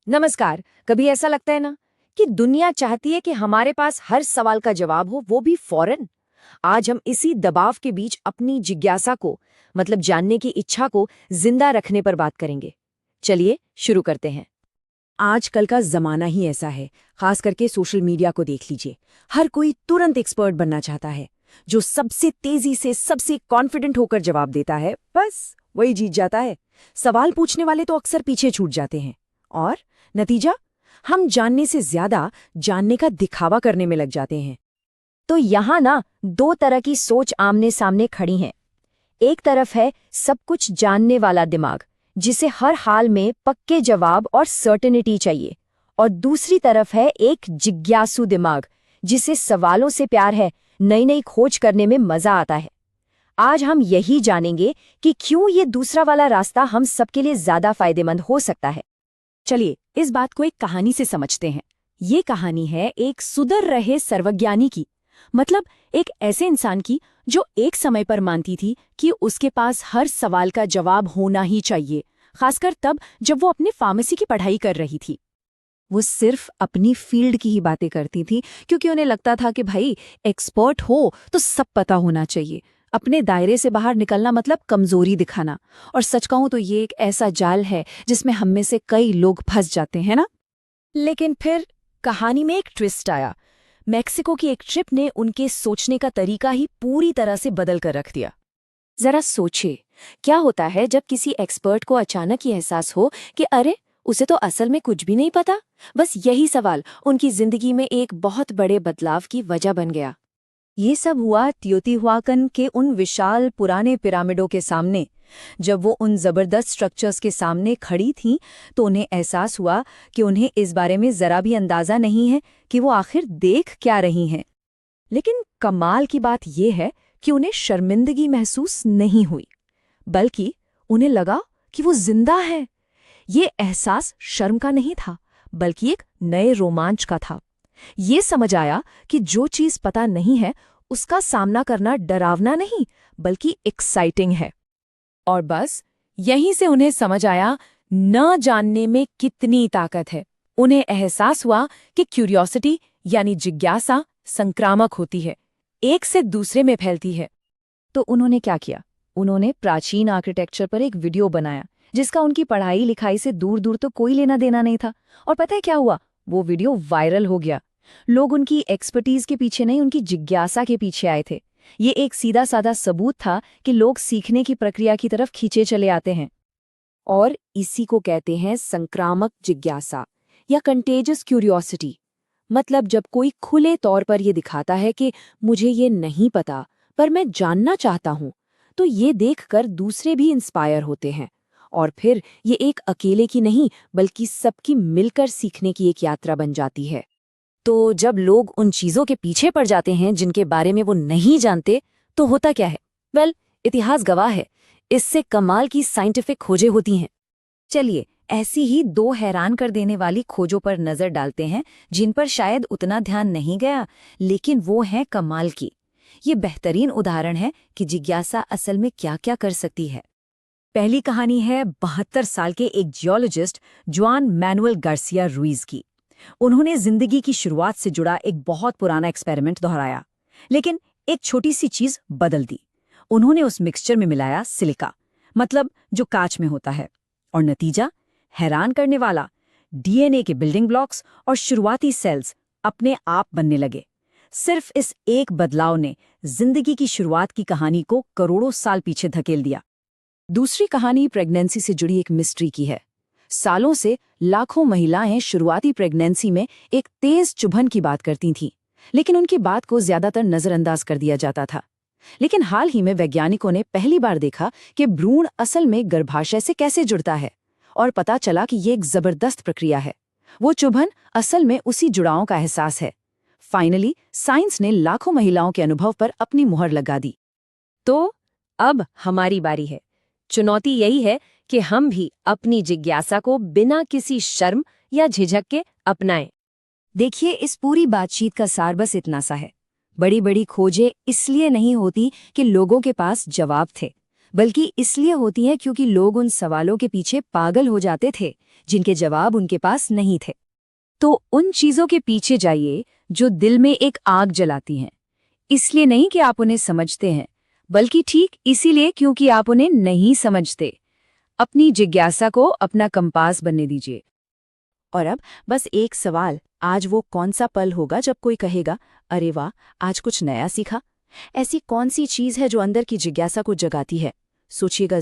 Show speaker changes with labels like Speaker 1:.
Speaker 1: नमस्कार। कभी ऐसा लगता है ना कि दुनिया चाहती है कि हमारे पास हर सवाल का जवाब हो, वो भी फौरन। आज हम इसी दबाव के बीच अपनी जिज्ञासा को, मतलब जानने की इच्छा को जिंदा रखने पर बात करेंगे। चलिए शुरू करते हैं।
Speaker 2: आजकल का जमाना ही ऐसा है। खास करके सोशल मीडिया को देख लीजिए। हर कोई तुरंत एक्सपर्ट बनना चाहता है। जो सबसे तेजी से सबसे कॉन्फिडेंट होकर जवाब देता है, बस वही जीत जाता है। सवाल पूछने वाले तो अक्सर पीछे छूट जाते हैं। और नतीजा, हम जानने से ज्यादा जानने का दिखावा करने में लग जाते हैं।
Speaker 1: तो यहाँ ना दो तरह की सोच आमने सामने खड़ी हैं। एक तरफ है सब कुछ जानने वाला दिमाग, जिसे हर हाल में पक्के जवाब और सर्टेनिटी चाहिए, और दूसरी तरफ है एक जिज्ञासु दिमाग, जिसे सवालों से प्यार है, नई नई खोज करने में मजा आता है। आज हम यही जानेंगे कि क्यों ये दूसरा वाला रास्ता हम सबके लिए ज्यादा फायदेमंद हो सकता है।
Speaker 2: चलिए इस बात को एक कहानी से समझते हैं। ये कहानी है एक सुधर रहे सर्वज्ञानी की। मतलब एक ऐसे इंसान की जो एक समय पर मानती थी कि उसके पास हर सवाल का जवाब होना ही चाहिए, खासकर तब जब वो अपनी फार्मेसी की पढ़ाई कर रही थी। वो सिर्फ अपनी फील्ड की ही बातें करती थी, क्योंकि उन्हें लगता था कि भाई एक्सपर्ट हो तो सब पता होना चाहिए। अपने दायरे से बाहर निकलना मतलब कमजोरी दिखाना। और सच कहूं तो ये एक ऐसा जाल है जिसमें हम में से कई लोग फंस जाते हैं ना। लेकिन फिर कहानी में एक ट्विस्ट आया। मेक्सिको की एक ट्रिप ने उनके सोचने का तरीका ही पूरी तरह से बदल कर रख दिया।
Speaker 1: जरा सोचिए, क्या होता है जब किसी एक्सपर्ट को अचानक ये एहसास हो कि अरे, उसे तो असल में कुछ भी नहीं पता। बस यही सवाल उनकी जिंदगी में एक बहुत बड़े बदलाव की वजह बन गया।
Speaker 2: ये सब हुआ तियोतिहुआकन के उन विशाल पुराने पिरामिडों के सामने। जब वो उन जबरदस्त स्ट्रक्चर्स के सामने खड़ी थीं, तो उन्हें एहसास हुआ कि उन्हें इस बारे में जरा भी अंदाजा नहीं है कि वो आखिर देख क्या रही हैं। लेकिन कमाल की बात यह है कि उन्हें शर्मिंदगी महसूस नहीं हुई, बल्कि उन्हें लगा कि वो जिंदा है। ये एहसास शर्म का नहीं था, बल्कि एक नए रोमांच का था। ये समझ आया कि जो चीज पता नहीं है उसका सामना करना डरावना नहीं, बल्कि एक्साइटिंग है। और बस यहीं से उन्हें समझ आया न जानने में कितनी ताकत है। उन्हें एहसास हुआ कि क्यूरियोसिटी यानी जिज्ञासा संक्रामक होती है, एक से दूसरे में फैलती है। तो उन्होंने क्या किया? उन्होंने प्राचीन आर्किटेक्चर पर एक वीडियो बनाया, जिसका उनकी पढ़ाई लिखाई से दूर दूर तो कोई लेना देना नहीं था। और पता है क्या हुआ? वो वीडियो वायरल हो गया। लोग उनकी एक्सपर्टीज के पीछे नहीं, उनकी जिज्ञासा के पीछे आए थे। ये एक सीधा साधा सबूत था कि लोग सीखने की प्रक्रिया की तरफ खींचे चले आते हैं। और इसी को कहते हैं संक्रामक जिज्ञासा या कंटेजियस क्यूरियोसिटी। मतलब जब कोई खुले तौर पर यह दिखाता है कि मुझे ये नहीं पता पर मैं जानना चाहता हूं, तो ये देखकर दूसरे भी इंस्पायर होते हैं। और फिर ये एक अकेले की नहीं, बल्कि सबकी मिलकर सीखने की एक यात्रा बन जाती है। तो जब लोग उन चीजों के पीछे पड़ जाते हैं जिनके बारे में वो नहीं जानते, तो होता क्या है? इतिहास गवाह है, इससे कमाल की साइंटिफिक खोजें होती हैं। चलिए ऐसी ही दो हैरान कर देने वाली खोजों पर नजर डालते हैं, जिन पर शायद उतना ध्यान नहीं गया, लेकिन वो हैं कमाल की। ये बेहतरीन उदाहरण है कि जिज्ञासा असल में क्या क्या कर सकती है। पहली कहानी है 72 साल के एक जियोलॉजिस्ट जुआन मैनुअल गार्सिया रुइज की। उन्होंने जिंदगी की शुरुआत से जुड़ा एक बहुत पुराना एक्सपेरिमेंट दोहराया, लेकिन एक छोटी सी चीज बदल दी। उन्होंने उस मिक्सचर में मिलाया सिलिका, मतलब जो कांच में होता है। और नतीजा हैरान करने वाला, डीएनए के बिल्डिंग ब्लॉक्स और शुरुआती सेल्स अपने आप बनने लगे। सिर्फ इस एक बदलाव ने जिंदगी की शुरुआत की कहानी को करोड़ों साल पीछे धकेल दिया। दूसरी कहानी प्रेगनेंसी से जुड़ी एक मिस्ट्री की है। सालों से लाखों महिलाएं शुरुआती प्रेगनेंसी में एक तेज चुभन की बात करती थीं, लेकिन उनकी बात को ज्यादातर नजरअंदाज कर दिया जाता था। लेकिन हाल ही में वैज्ञानिकों ने पहली बार देखा कि भ्रूण असल में गर्भाशय से कैसे जुड़ता है, और पता चला कि ये एक जबरदस्त प्रक्रिया है। वो चुभन असल में उसी जुड़ाव का एहसास है। फाइनली साइंस ने लाखों महिलाओं के अनुभव पर अपनी मुहर लगा दी। तो अब हमारी बारी है। चुनौती यही है कि हम भी अपनी जिज्ञासा को बिना किसी शर्म या झिझक के अपनाएं। देखिए, इस पूरी बातचीत का सार बस इतना सा है। बड़ी बड़ी खोजें इसलिए नहीं होती कि लोगों के पास जवाब थे, बल्कि इसलिए होती हैं क्योंकि लोग उन सवालों के पीछे पागल हो जाते थे जिनके जवाब उनके पास नहीं थे। तो उन चीज़ों के पीछे जाइए जो दिल में एक आग जलाती हैं। इसलिए नहीं कि आप उन्हें समझते हैं, बल्कि ठीक इसीलिए क्योंकि आप उन्हें नहीं समझते। अपनी जिज्ञासा को अपना कंपास बनने दीजिए।
Speaker 1: और अब बस एक सवाल, आज वो कौन सा पल होगा जब कोई कहेगा, अरे वाह, आज कुछ नया सीखा? ऐसी कौन सी चीज़ है जो अंदर की जिज्ञासा को जगाती है? सोचिएगा।